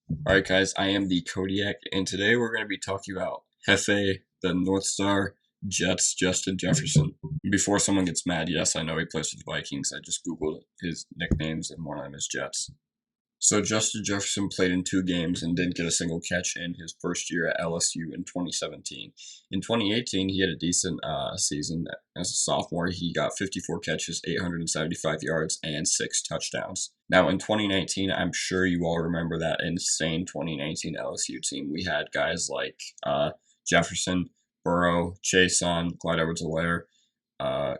Alright guys, I am the Kodiak, and today we're going to be talking about Hefe, the North Star, Jets, Justin Jefferson. Before someone gets mad, yes, I know he plays for the Vikings. I just googled his nicknames, and one of them is Jets. So Justin Jefferson played in 2 games and didn't get a single catch in his first year at LSU in 2017. In 2018, he had a decent season. As a sophomore, he got 54 catches, 875 yards, and 6 touchdowns. Now, in 2019, I'm sure you all remember that insane 2019 LSU team. We had guys like Jefferson, Burrow, Chase on, Clyde Edwards-Helaire,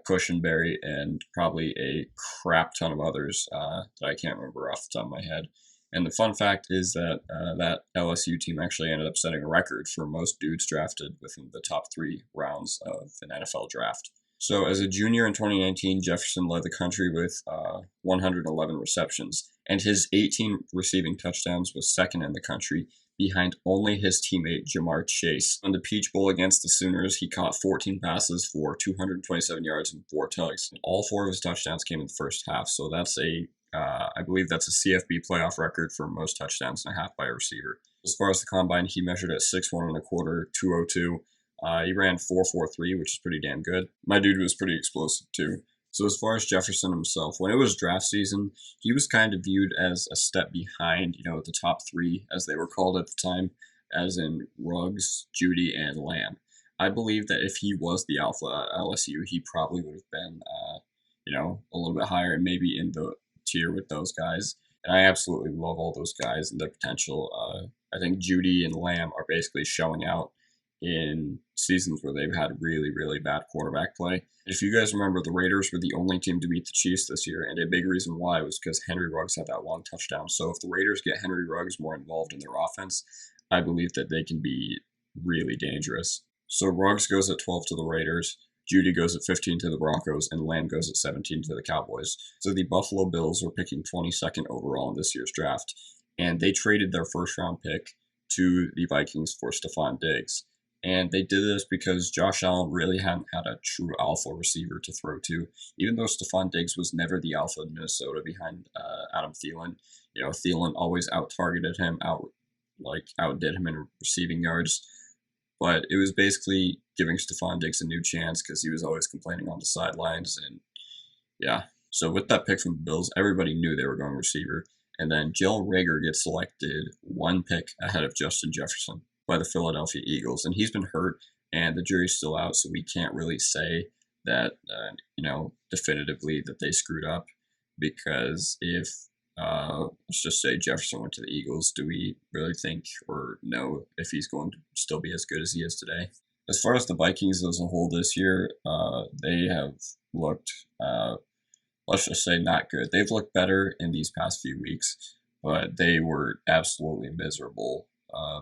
Cushenberry, and probably a crap ton of others that I can't remember off the top of my head. And the fun fact is that that LSU team actually ended up setting a record for most dudes drafted within the top 3 rounds of an NFL draft. So as a junior in 2019, Jefferson led the country with 111 receptions, and his 18 receiving touchdowns was second in the country, behind only his teammate Jamar Chase. On the Peach Bowl against the Sooners, he caught 14 passes for 227 yards and 4 tugs. All 4 of his touchdowns came in the first half, so that's I believe that's a CFB playoff record for most touchdowns in a half by a receiver. As far as the combine, he measured at 6'1 and a quarter, 202. He ran 4.43, which is pretty damn good. My dude was pretty explosive too. So as far as Jefferson himself, when it was draft season, he was kind of viewed as a step behind, the top 3, as they were called at the time, as in Ruggs, Judy, and Lamb. I believe that if he was the alpha at LSU, he probably would have been, a little bit higher and maybe in the tier with those guys. And I absolutely love all those guys and their potential. I think Judy and Lamb are basically showing out in seasons where they've had really, really bad quarterback play. If you guys remember, the Raiders were the only team to beat the Chiefs this year, and a big reason why was because Henry Ruggs had that long touchdown. So if the Raiders get Henry Ruggs more involved in their offense, I believe that they can be really dangerous. So Ruggs goes at 12 to the Raiders, Judy goes at 15 to the Broncos, and Lamb goes at 17 to the Cowboys. So the Buffalo Bills were picking 22nd overall in this year's draft, and they traded their first-round pick to the Vikings for Stephon Diggs. And they did this because Josh Allen really hadn't had a true alpha receiver to throw to. Even though Stephon Diggs was never the alpha in Minnesota behind Adam Thielen, Thielen always out-targeted him, outdid him in receiving yards. But it was basically giving Stephon Diggs a new chance because he was always complaining on the sidelines. And yeah, so with that pick from the Bills, everybody knew they were going receiver. And then Jalen Reagor gets selected 1 pick ahead of Justin Jefferson by the Philadelphia Eagles, and he's been hurt, and the jury's still out, so we can't really say that, definitively that they screwed up, because if, let's just say Jefferson went to the Eagles, do we really think or know if he's going to still be as good as he is today? As far as the Vikings as a whole this year, they have looked, let's just say, not good. They've looked better in these past few weeks, but they were absolutely miserable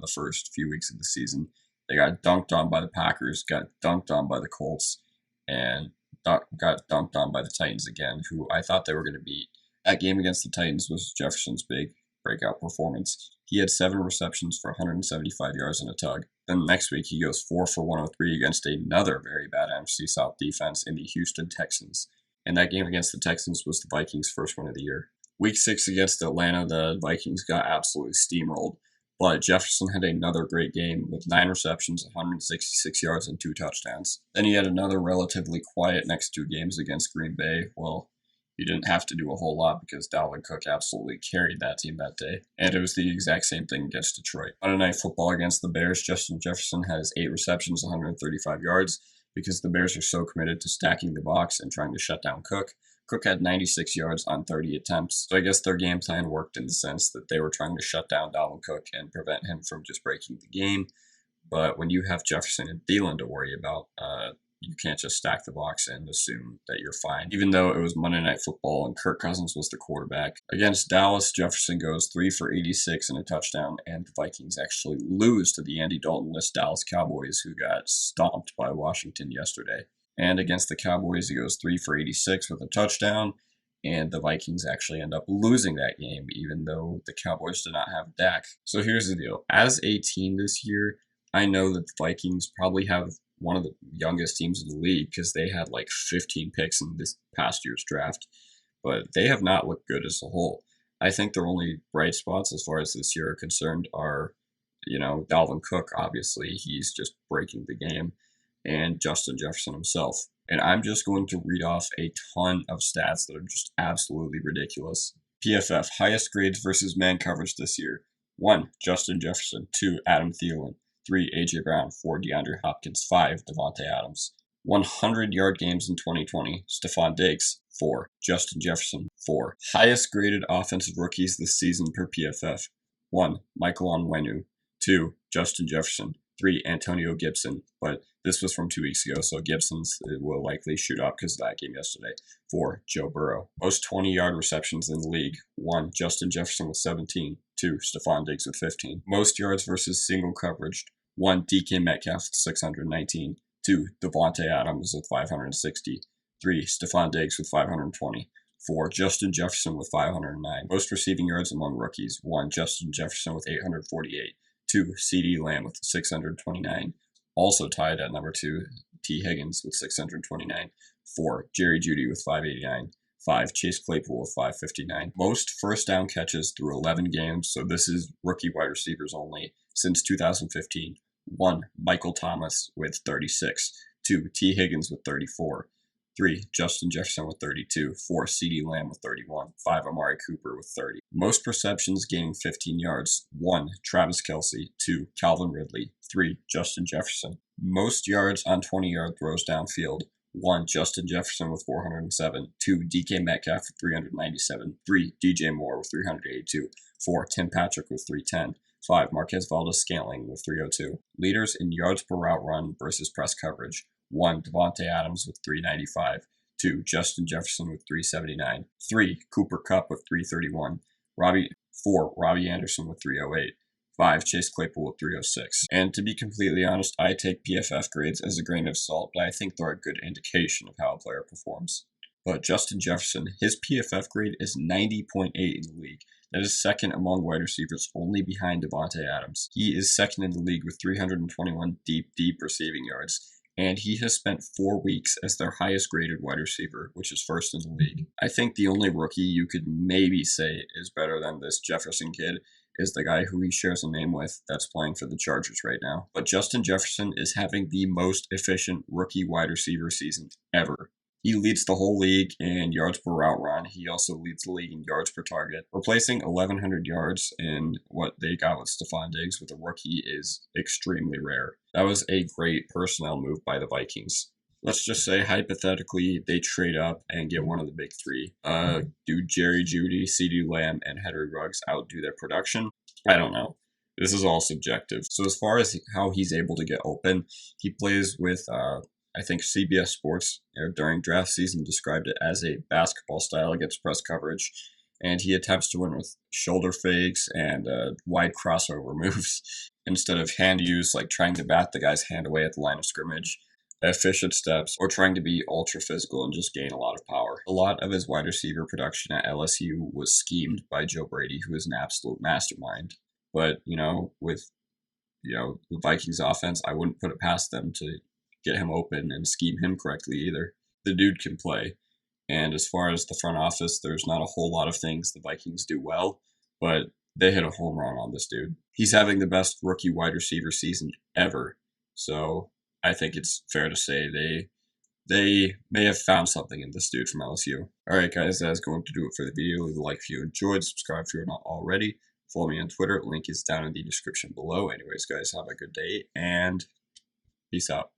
the first few weeks of the season. They got dunked on by the Packers, got dunked on by the Colts, and got dunked on by the Titans again, who I thought they were going to beat. That game against the Titans was Jefferson's big breakout performance. He had 7 receptions for 175 yards and a tug. Then next week, he goes 4 for 103 against another very bad NFC South defense in the Houston Texans. And that game against the Texans was the Vikings' first win of the year. Week 6 against Atlanta, the Vikings got absolutely steamrolled. But Jefferson had another great game with 9 receptions, 166 yards, and 2 touchdowns. Then he had another relatively quiet next 2 games against Green Bay. Well, he didn't have to do a whole lot because Dalvin Cook absolutely carried that team that day. And it was the exact same thing against Detroit. Monday Night Football against the Bears, Justin Jefferson has 8 receptions, 135 yards, because the Bears are so committed to stacking the box and trying to shut down Cook. Cook had 96 yards on 30 attempts, so I guess their game plan worked in the sense that they were trying to shut down Dalvin Cook and prevent him from just breaking the game. But when you have Jefferson and Thielen to worry about, you can't just stack the box and assume that you're fine. Even though it was Monday Night Football and Kirk Cousins was the quarterback. Against Dallas, Jefferson goes 3 for 86 and a touchdown, and the Vikings actually lose to the Andy Dalton-less Dallas Cowboys, who got stomped by Washington yesterday. And against the Cowboys, he goes 3 for 86 with a touchdown, and the Vikings actually end up losing that game, even though the Cowboys did not have Dak. So here's the deal. As a team this year, I know that the Vikings probably have one of the youngest teams in the league because they had like 15 picks in this past year's draft, but they have not looked good as a whole. I think their only bright spots as far as this year are concerned are, Dalvin Cook, obviously, he's just breaking the game, and Justin Jefferson himself. And I'm just going to read off a ton of stats that are just absolutely ridiculous. PFF, highest grades versus man coverage this year. 1, Justin Jefferson. 2, Adam Thielen. 3, A.J. Brown. 4, DeAndre Hopkins. 5, Devontae Adams. 100-yard games in 2020, Stephon Diggs. 4, Justin Jefferson. 4, highest graded offensive rookies this season per PFF. 1, Michael Onwenu. 2, Justin Jefferson. 3, Antonio Gibson, but this was from 2 weeks ago, so Gibson's will likely shoot up because of that game yesterday. 4, Joe Burrow. Most 20-yard receptions in the league. 1, Justin Jefferson with 17. 2, Stephon Diggs with 15. Most yards versus single coverage. 1, DK Metcalf with 619. 2, Devontae Adams with 560. 3, Stephon Diggs with 520. 4, Justin Jefferson with 509. Most receiving yards among rookies. 1, Justin Jefferson with 848. 2, C.D. Lamb with 629. Also tied at number 2, T. Higgins with 629. 4, Jerry Jeudy with 589. 5, Chase Claypool with 559. Most first down catches through 11 games, so this is rookie wide receivers only, since 2015. 1, Michael Thomas with 36. 2, T. Higgins with 34. 3, Justin Jefferson with 32. 4, C.D. Lamb with 31. 5, Amari Cooper with 30. Most receptions gaining 15 yards. 1, Travis Kelce. 2, Calvin Ridley. 3, Justin Jefferson. Most yards on 20-yard throws downfield. 1, Justin Jefferson with 407. 2, DK Metcalf with 397. 3, DJ Moore with 382. 4, Tim Patrick with 310. 5, Marquez Valdes-Scantling with 302. Leaders in yards per route run versus press coverage. 1, Devontae Adams with 395. 2, Justin Jefferson with 379. 3, Cooper Kupp with 331. 4, Robbie Anderson with 308. 5, Chase Claypool with 306. And to be completely honest, I take PFF grades as a grain of salt, but I think they're a good indication of how a player performs. But Justin Jefferson, his PFF grade is 90.8 in the league. That is second among wide receivers, only behind Devontae Adams. He is second in the league with 321 deep receiving yards. And he has spent 4 weeks as their highest graded wide receiver, which is first in the league. I think the only rookie you could maybe say is better than this Jefferson kid is the guy who he shares a name with that's playing for the Chargers right now. But Justin Jefferson is having the most efficient rookie wide receiver season ever. He leads the whole league in yards per route run. He also leads the league in yards per target. Replacing 1,100 yards in what they got with Stephon Diggs with a rookie is extremely rare. That was a great personnel move by the Vikings. Let's just say, hypothetically, they trade up and get one of the big three. Do Jerry Jeudy, C.D. Lamb, and Henry Ruggs outdo their production? I don't know. This is all subjective. So as far as how he's able to get open, he plays with I think CBS Sports during draft season described it as a basketball style against press coverage, and he attempts to win with shoulder fakes and wide crossover moves instead of hand use, like trying to bat the guy's hand away at the line of scrimmage, efficient steps, or trying to be ultra physical and just gain a lot of power. A lot of his wide receiver production at LSU was schemed by Joe Brady, who is an absolute mastermind. But, with the Vikings offense, I wouldn't put it past them to get him open and scheme him correctly either. The dude can play. And as far as the front office, there's not a whole lot of things the Vikings do well, but they hit a home run on this dude. He's having the best rookie wide receiver season ever. So I think it's fair to say they may have found something in this dude from LSU. Alright guys, that is going to do it for the video. Leave a like if you enjoyed, subscribe if you're not already. Follow me on Twitter, link is down in the description below. Anyways guys, have a good day and peace out.